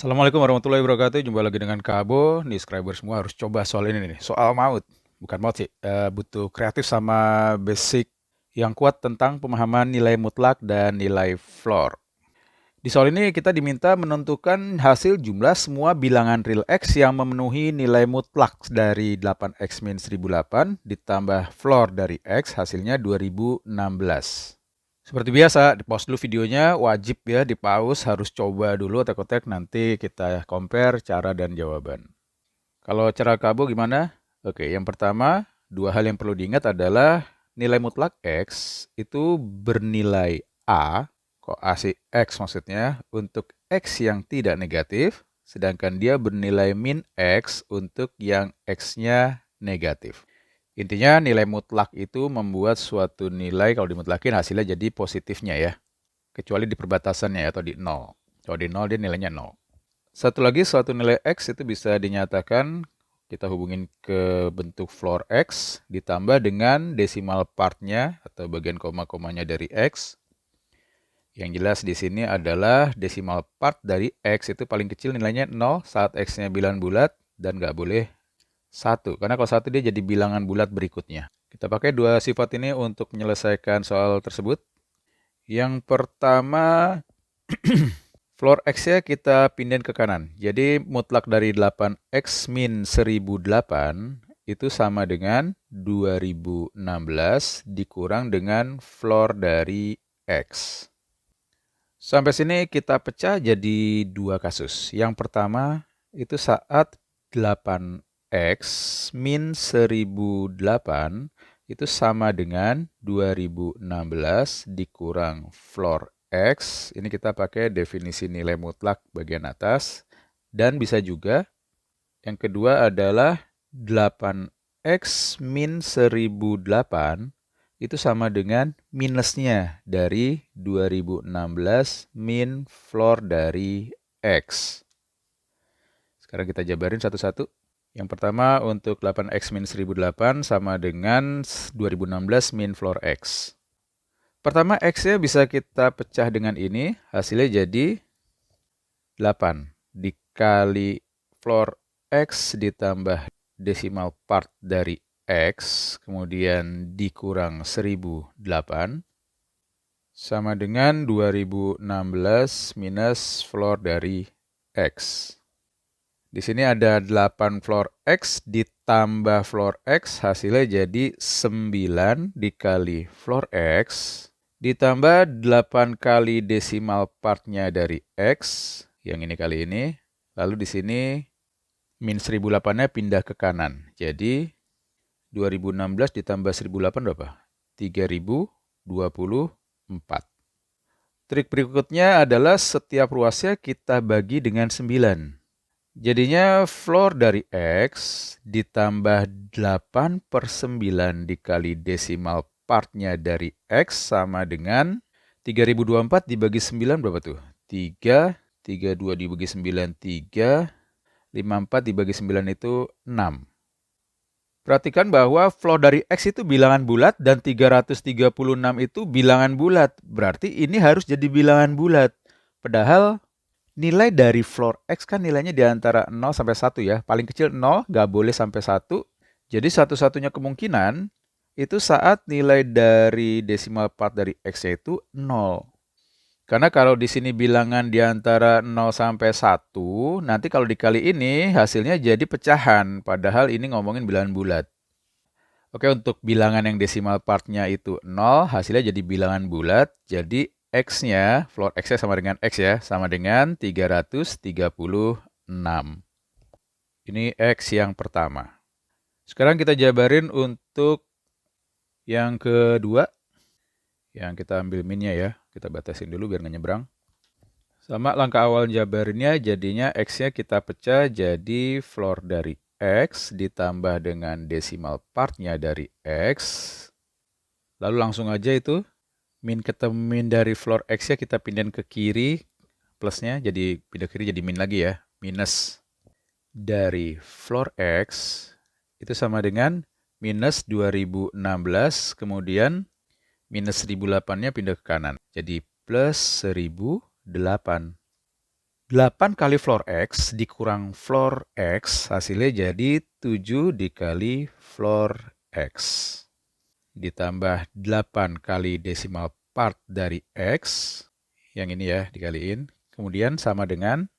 Assalamualaikum warahmatullahi wabarakatuh. Jumpa lagi dengan Kak Abo. Nih, subscriber semua harus coba soal ini nih. Soal maut. Bukan maut sih. Butuh kreatif sama basic yang kuat tentang pemahaman nilai mutlak dan nilai floor. Di soal ini kita diminta menentukan hasil jumlah semua bilangan real X yang memenuhi nilai mutlak dari 8X min 1008 ditambah floor dari X hasilnya 2016. Seperti biasa, di-pause dulu videonya, wajib ya di-pause, harus coba dulu otak-otak, nanti kita compare cara dan jawaban. Kalau cara Kabo gimana? Oke, yang pertama, dua hal yang perlu diingat adalah nilai mutlak X itu bernilai A, kok A sih X maksudnya, untuk X yang tidak negatif, sedangkan dia bernilai min X untuk yang X-nya negatif. Intinya nilai mutlak itu membuat suatu nilai kalau dimutlakin hasilnya jadi positifnya ya. Kecuali di perbatasannya atau di 0. Kalau di 0 dia nilainya 0. Satu lagi suatu nilai X itu bisa dinyatakan kita hubungin ke bentuk floor X ditambah dengan decimal partnya atau bagian koma-komanya dari X. Yang jelas di sini adalah decimal part dari X itu paling kecil nilainya 0 saat X-nya bilangan bulat dan nggak boleh 1. Karena kalau 1 dia jadi bilangan bulat berikutnya. Kita pakai dua sifat ini untuk menyelesaikan soal tersebut. Yang pertama, floor X-nya kita pindahin ke kanan. Jadi mutlak dari 8X min 1008 itu sama dengan 2016 dikurang dengan floor dari X. Sampai sini kita pecah jadi dua kasus. Yang pertama itu saat 8X min 1008 itu sama dengan 2016 dikurang floor X. Ini kita pakai definisi nilai mutlak bagian atas. Dan bisa juga yang kedua adalah 8X min 1008 itu sama dengan minusnya dari 2016 min floor dari X. Sekarang kita jabarin satu-satu. Yang pertama untuk 8X min 1008 sama dengan 2016 min floor X. Pertama X-nya bisa kita pecah dengan ini, hasilnya jadi 8 dikali floor X ditambah decimal part dari X, kemudian dikurang 1008, sama dengan 2016 minus floor dari X. Di sini ada 8 floor X ditambah floor X, hasilnya jadi 9 dikali floor X, ditambah 8 kali decimal partnya dari X, yang ini kali ini. Lalu di sini min 1008-nya pindah ke kanan. Jadi 2016 ditambah 1008 berapa? 3024. Trik berikutnya adalah setiap ruasnya kita bagi dengan 9. Jadinya floor dari X ditambah 8/9 dikali decimal partnya dari X sama dengan 3024 dibagi 9 berapa tuh? 3, 32 dibagi 9, 3, 54 dibagi 9 itu 6. Perhatikan bahwa floor dari X itu bilangan bulat dan 336 itu bilangan bulat. Berarti ini harus jadi bilangan bulat. Padahal nilai dari floor X kan nilainya di antara 0 sampai 1 ya. Paling kecil 0, nggak boleh sampai 1. Jadi satu-satunya kemungkinan itu saat nilai dari decimal part dari X itu 0. Karena kalau di sini bilangan di antara 0 sampai 1, nanti kalau dikali ini hasilnya jadi pecahan. Padahal ini ngomongin bilangan bulat. Oke, untuk bilangan yang decimal partnya itu 0, hasilnya jadi bilangan bulat. Jadi X-nya, floor X-nya sama dengan X ya, sama dengan 336. Ini X yang pertama. Sekarang kita jabarin untuk yang kedua. Yang kita ambil minnya ya. Kita batasin dulu biar nggak nyebrang. Sama langkah awal jabarinnya, jadinya X-nya kita pecah jadi floor dari X ditambah dengan decimal partnya dari X. Lalu langsung aja itu min ketemu min dari floor X-nya kita pindahin ke kiri, plusnya jadi pindah ke kiri jadi min lagi ya. Minus dari floor X itu sama dengan minus 2016, kemudian minus 1008-nya pindah ke kanan. Jadi plus 1008. 8 kali floor X dikurang floor X, hasilnya jadi 7 dikali floor X. Ditambah 8 kali desimal part dari X, yang ini ya dikaliin. Kemudian sama dengan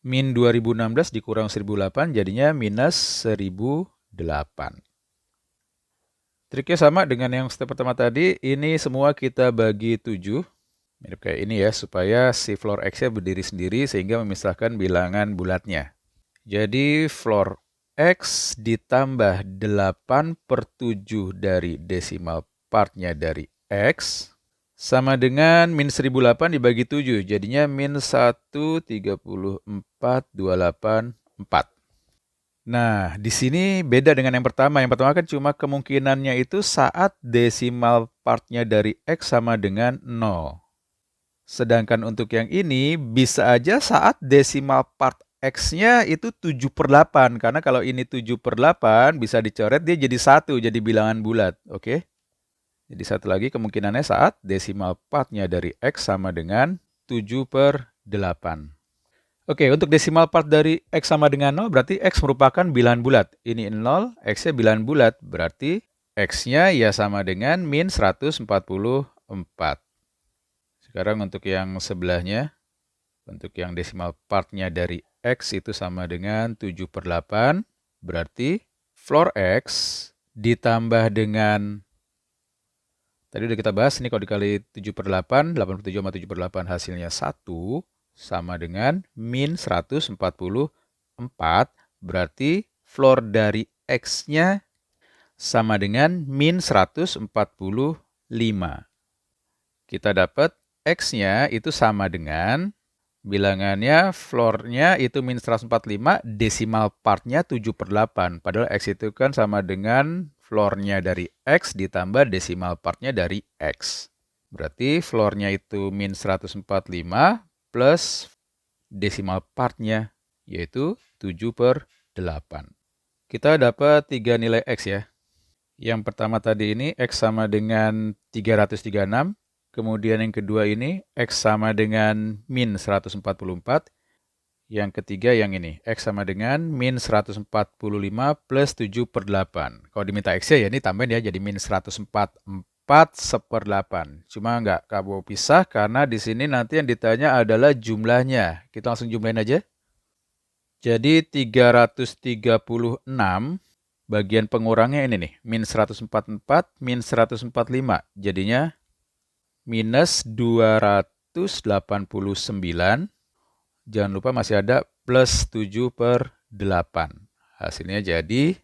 min 2016 dikurang 1008, jadinya minus 1008. Triknya sama dengan yang step pertama tadi, ini semua kita bagi 7. Mirip kayak ini ya, supaya si floor X-nya berdiri sendiri sehingga memisahkan bilangan bulatnya. Jadi floor X ditambah 8/7 dari desimal partnya dari X sama dengan min 1008 dibagi 7. Jadinya min 1,34,284. Nah, di sini beda dengan yang pertama. Yang pertama kan cuma kemungkinannya itu saat desimal partnya dari X sama dengan 0. Sedangkan untuk yang ini bisa aja saat desimal part X-nya itu 7/8. Karena kalau ini 7/8 bisa dicoret dia jadi 1, jadi bilangan bulat. Oke? Jadi satu lagi kemungkinannya saat desimal part-nya dari X sama dengan 7/8. Oke, untuk desimal part dari X sama dengan 0 berarti X merupakan bilangan bulat. Ini 0, X-nya bilangan bulat. Berarti X-nya ya sama dengan min 144. Sekarang untuk yang sebelahnya, untuk yang desimal partnya dari X itu sama dengan 7/8, berarti floor X ditambah dengan, tadi udah kita bahas, ini kalau dikali 7/8, 87 sama 7/8 hasilnya 1, sama dengan min 144, berarti floor dari X-nya sama dengan min 145. Kita dapat X-nya itu sama dengan bilangannya, floor-nya itu min 145, desimal part-nya 7/8. Padahal X itu kan sama dengan floor-nya dari X ditambah desimal part-nya dari X. Berarti floor-nya itu min 145 plus desimal part-nya, yaitu 7/8. Kita dapat 3 nilai X ya. Yang pertama tadi ini X sama dengan 336. Kemudian yang kedua ini, X sama dengan min 144. Yang ketiga yang ini, X sama dengan min 145 plus 7/8. Kalau diminta X-nya ya ini tambahin ya, jadi min 144/8. Cuma nggak Kabo pisah karena di sini nanti yang ditanya adalah jumlahnya. Kita langsung jumlahin aja. Jadi 336, bagian pengurangnya ini nih, min 144, min 145. Jadinya minus 289, jangan lupa masih ada plus 7/8. Hasilnya jadi,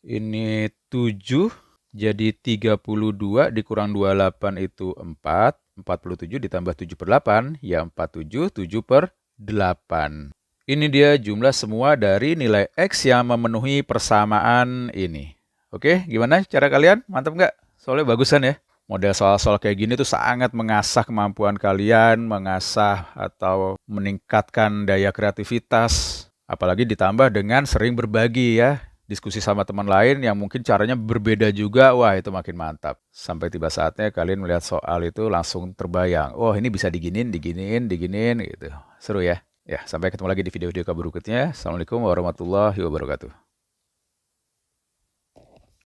ini 7, jadi 32 dikurang 28 itu 4, 47 ditambah 7/8, ya 47, 7/8. Ini dia jumlah semua dari nilai X yang memenuhi persamaan ini. Oke, gimana cara kalian? Mantap nggak? Soalnya bagusan ya. Model soal-soal kayak gini tuh sangat mengasah kemampuan kalian, mengasah atau meningkatkan daya kreativitas. Apalagi ditambah dengan sering berbagi ya, diskusi sama teman lain yang mungkin caranya berbeda juga, wah itu makin mantap. Sampai tiba saatnya kalian melihat soal itu langsung terbayang, oh ini bisa diginiin gitu. Seru ya. Ya, sampai ketemu lagi di video-video berikutnya. Assalamualaikum warahmatullahi wabarakatuh.